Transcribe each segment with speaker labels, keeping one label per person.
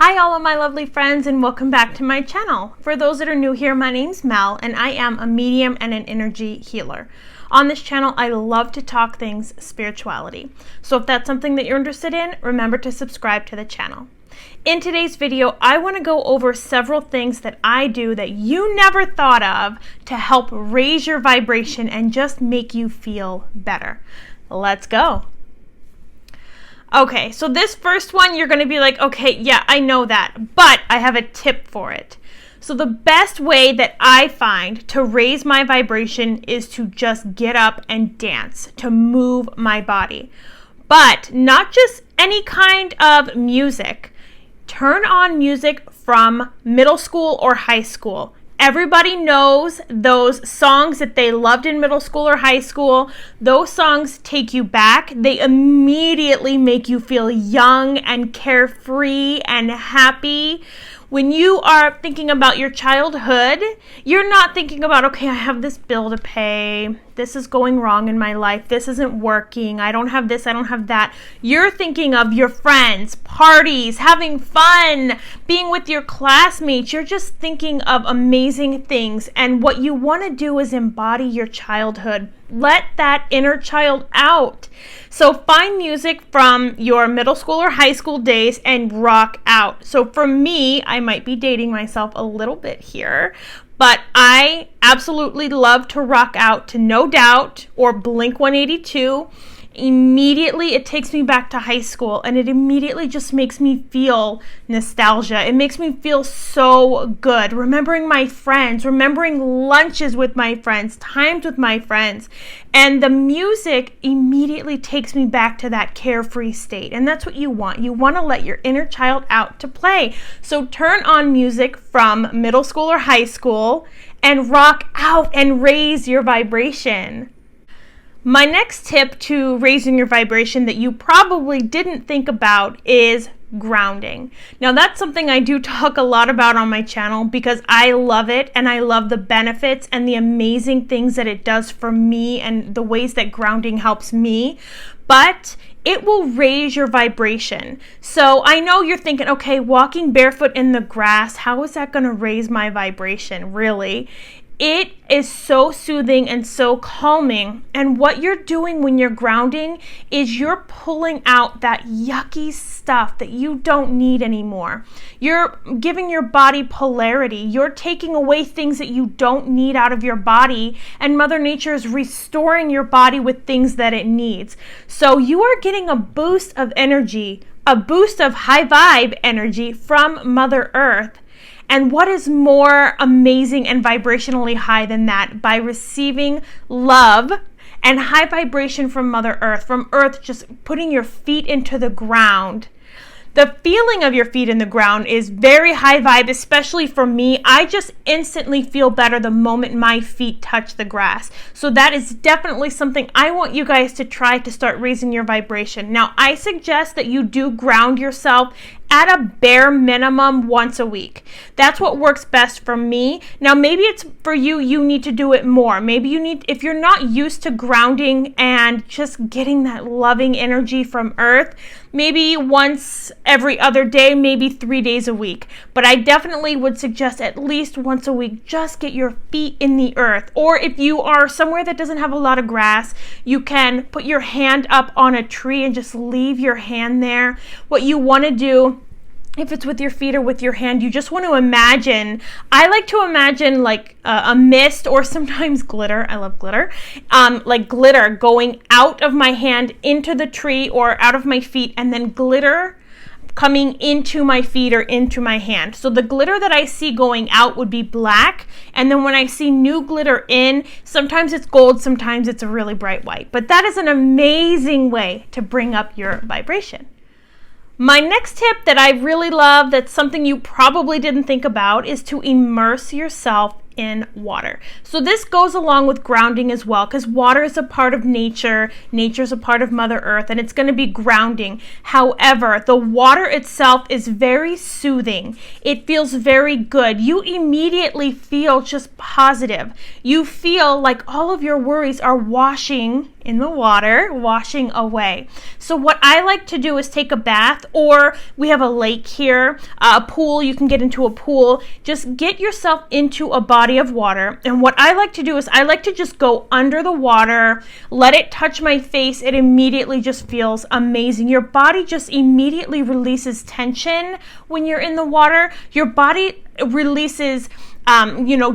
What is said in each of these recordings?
Speaker 1: Hi all of my lovely friends, and welcome back to my channel. For those that are new here, my name's Mel and I am a medium and an energy healer. On this channel, I love to talk things spirituality. So if that's something that you're interested in, remember to subscribe to the channel. In today's video, I want to go over several things that I do that you never thought of to help raise your vibration and just make you feel better. Let's go. Okay, so this first one, you're going to be like, okay, yeah, I know that, but I have a tip for it. So the best way that I find to raise my vibration is to just get up and dance, to move my body. But not just any kind of music. Turn on music from middle school or high school. Everybody knows those songs that they loved in middle school or high school. Those songs take you back. They immediately make you feel young and carefree and happy. When you are thinking about your childhood, you're not thinking about, okay, I have this bill to pay. This is going wrong in my life. This isn't working. I don't have this. I don't have that. You're thinking of your friends, parties, having fun, being with your classmates. You're just thinking of amazing things. And what you want to do is embody your childhood. Let that inner child out. So find music from your middle school or high school days and rock out. So for me, I might be dating myself a little bit here, but I absolutely love to rock out to No Doubt or Blink-182. Immediately, it takes me back to high school, and it immediately just makes me feel nostalgia. It makes me feel so good. Remembering my friends, remembering lunches with my friends, times with my friends. And the music immediately takes me back to that carefree state. And that's what you want. You want to let your inner child out to play. So turn on music from middle school or high school and rock out and raise your vibration. My next tip to raising your vibration that you probably didn't think about is grounding. Now that's something I do talk a lot about on my channel because I love it and I love the benefits and the amazing things that it does for me and the ways that grounding helps me. But it will raise your vibration. So I know you're thinking, okay, walking barefoot in the grass, how is that going to raise my vibration? Really? It is so soothing and so calming. And what you're doing when you're grounding is you're pulling out that yucky stuff that you don't need anymore. You're giving your body polarity. You're taking away things that you don't need out of your body. And Mother Nature is restoring your body with things that it needs. So you are getting a boost of energy, a boost of high vibe energy from Mother Earth. And what is more amazing and vibrationally high than that? By receiving love and high vibration from Mother Earth, from Earth just putting your feet into the ground. The feeling of your feet in the ground is very high vibe, especially for me. I just instantly feel better the moment my feet touch the grass. So that is definitely something I want you guys to try to start raising your vibration. Now, I suggest that you do ground yourself at a bare minimum once a week. That's what works best for me. Now, maybe it's for you, you need to do it more. Maybe you need, if you're not used to grounding and just getting that loving energy from Earth, maybe once every other day, maybe 3 days a week. But I definitely would suggest at least once a week, just get your feet in the earth. Or if you are somewhere that doesn't have a lot of grass, you can put your hand up on a tree and just leave your hand there. What you want to do, if it's with your feet or with your hand, you just want to imagine, I like to imagine like a mist or sometimes glitter. I love glitter. Like glitter going out of my hand into the tree or out of my feet, and then glitter coming into my feet or into my hand. So the glitter that I see going out would be black. And then when I see new glitter in, sometimes it's gold, sometimes it's a really bright white. But that is an amazing way to bring up your vibration. My next tip that I really love, that's something you probably didn't think about, is to immerse yourself in water. So this goes along with grounding as well, because water is a part of nature. Nature is a part of Mother Earth, and it's going to be grounding. However, the water itself is very soothing. It feels very good. You immediately feel just positive. You feel like all of your worries are washing in the water, washing away. So what I like to do is take a bath, or we have a lake here, a pool. You can get into a pool. Just get yourself into a body of water. And what I like to do is I like to just go under the water, let it touch my face. It immediately just feels amazing. Your body just immediately releases tension when you're in the water. Your body releases,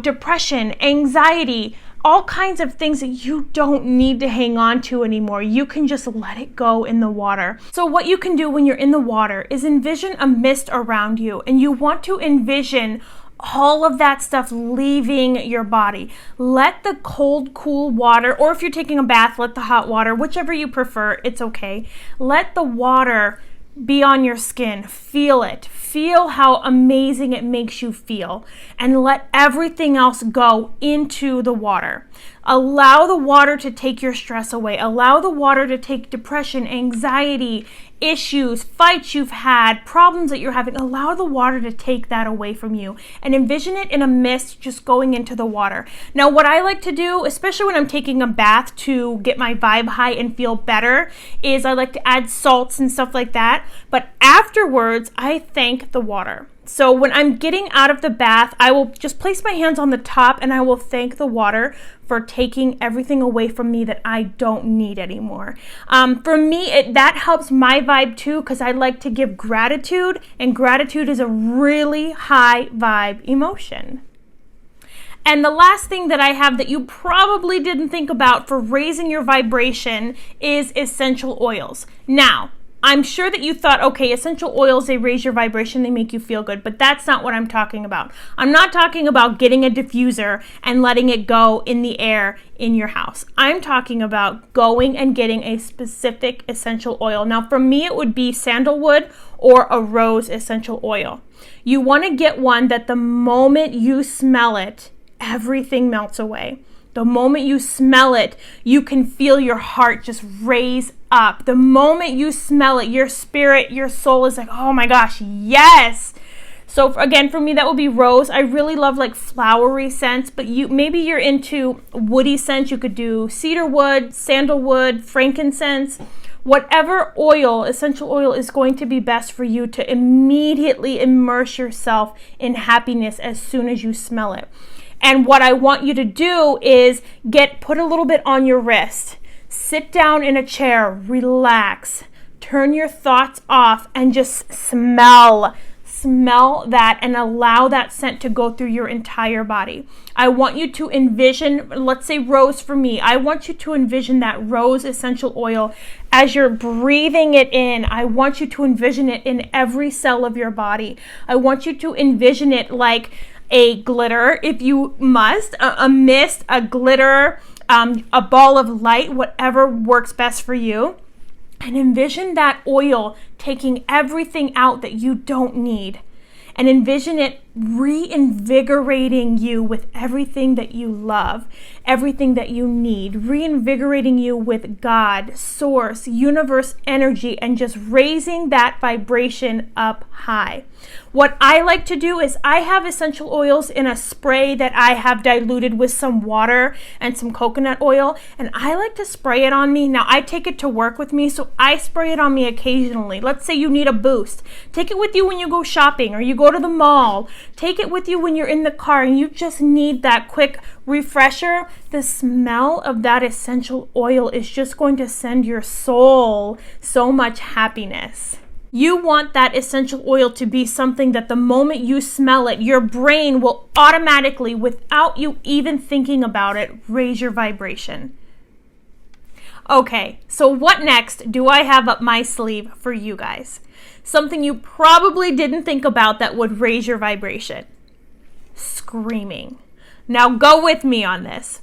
Speaker 1: depression, anxiety, all kinds of things that you don't need to hang on to anymore. You can just let it go in the water. So what you can do when you're in the water is envision a mist around you, and you want to envision all of that stuff leaving your body. Let the cold, cool water, or if you're taking a bath, let the hot water, whichever you prefer, it's okay. Let the water be on your skin. Feel it. Feel how amazing it makes you feel, and let everything else go into the water. Allow the water to take your stress away. Allow the water to take depression, anxiety, issues, fights you've had, problems that you're having. Allow the water to take that away from you, and envision it in a mist just going into the water. Now, what I like to do, especially when I'm taking a bath to get my vibe high and feel better, is I like to add salts and stuff like that. But afterwards, I thank the water. So when I'm getting out of the bath, I will just place my hands on the top, and I will thank the water for taking everything away from me that I don't need anymore. For me, that helps my vibe too, because I like to give gratitude, and gratitude is a really high vibe emotion. And the last thing that I have that you probably didn't think about for raising your vibration is essential oils. Now, I'm sure that you thought, okay, essential oils, they raise your vibration, they make you feel good, but that's not what I'm talking about. I'm not talking about getting a diffuser and letting it go in the air in your house. I'm talking about going and getting a specific essential oil. Now, for me, it would be sandalwood or a rose essential oil. You want to get one that the moment you smell it, everything melts away. The moment you smell it, you can feel your heart just raise up. The moment you smell it, your spirit, your soul is like, oh my gosh, yes. So again, for me, that would be rose. I really love like flowery scents, but maybe you're into woody scents. You could do cedar wood, sandalwood, frankincense. Whatever oil, essential oil, is going to be best for you to immediately immerse yourself in happiness as soon as you smell it. And what I want you to do is put a little bit on your wrist, sit down in a chair, relax, turn your thoughts off, and just smell that and allow that scent to go through your entire body. I want you to envision, let's say rose for me, I want you to envision that rose essential oil as you're breathing it in. I want you to envision it in every cell of your body. I want you to envision it like a glitter, if you must, a mist, a glitter, a ball of light, whatever works best for you. And envision that oil taking everything out that you don't need. And envision it reinvigorating you with everything that you love, everything that you need, reinvigorating you with God, source, universe energy, and just raising that vibration up high. What I like to do is I have essential oils in a spray that I have diluted with some water and some coconut oil, and I like to spray it on me. Now, I take it to work with me, so I spray it on me occasionally. Let's say you need a boost. Take it with you when you go shopping or you go to the mall. Take it with you when you're in the car and you just need that quick refresher. The smell of that essential oil is just going to send your soul so much happiness. You want that essential oil to be something that the moment you smell it, your brain will automatically, without you even thinking about it, raise your vibration. Okay, so what next do I have up my sleeve for you guys? Something you probably didn't think about that would raise your vibration. Screaming. Now go with me on this.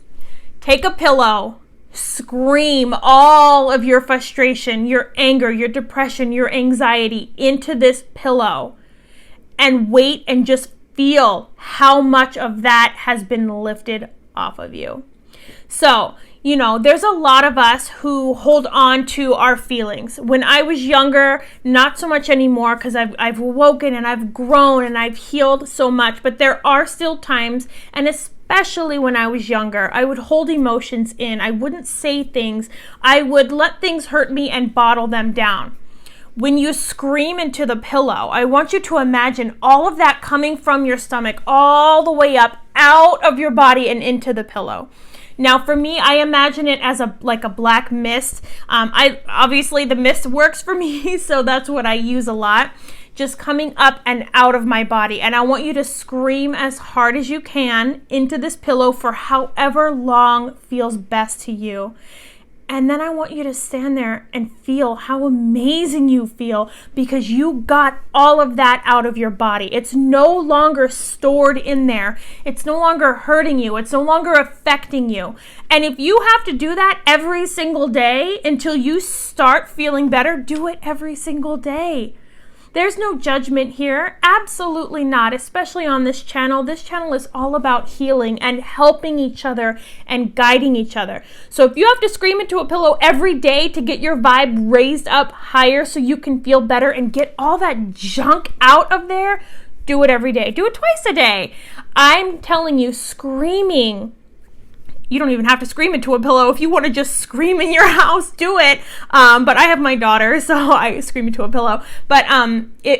Speaker 1: Take a pillow. Scream all of your frustration, your anger, your depression, your anxiety into this pillow, and wait and just feel how much of that has been lifted off of you. So, you know, there's a lot of us who hold on to our feelings. When I was younger, not so much anymore, because I've awoken and I've grown and I've healed so much. But there are still times, and especially when I was younger, I would hold emotions in. I wouldn't say things. I would let things hurt me and bottle them down. When you scream into the pillow, I want you to imagine all of that coming from your stomach all the way up out of your body and into the pillow. Now, for me, I imagine it as like a black mist. Obviously the mist works for me, so that's what I use a lot. Just coming up and out of my body. And I want you to scream as hard as you can into this pillow for however long feels best to you. And then I want you to stand there and feel how amazing you feel because you got all of that out of your body. It's no longer stored in there. It's no longer hurting you. It's no longer affecting you. And if you have to do that every single day until you start feeling better, do it every single day. There's no judgment here. Absolutely not, especially on this channel. This channel is all about healing and helping each other and guiding each other. So if you have to scream into a pillow every day to get your vibe raised up higher so you can feel better and get all that junk out of there, do it every day. Do it twice a day. I'm telling you, screaming. You don't even have to scream into a pillow. If you want to just scream in your house, do it. But I have my daughter, so I scream into a pillow. But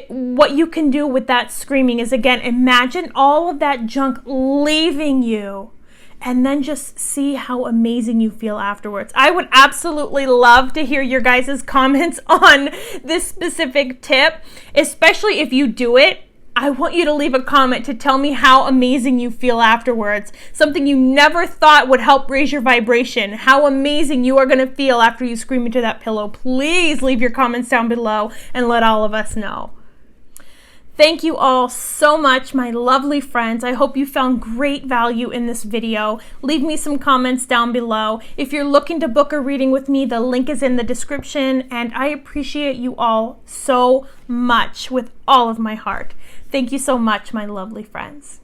Speaker 1: what you can do with that screaming is, again, imagine all of that junk leaving you. And then just see how amazing you feel afterwards. I would absolutely love to hear your guys' comments on this specific tip, especially if you do it. I want you to leave a comment to tell me how amazing you feel afterwards. Something you never thought would help raise your vibration. How amazing you are going to feel after you scream into that pillow. Please leave your comments down below and let all of us know. Thank you all so much, my lovely friends. I hope you found great value in this video. Leave me some comments down below. If you're looking to book a reading with me, the link is in the description, and I appreciate you all so much with all of my heart. Thank you so much, my lovely friends.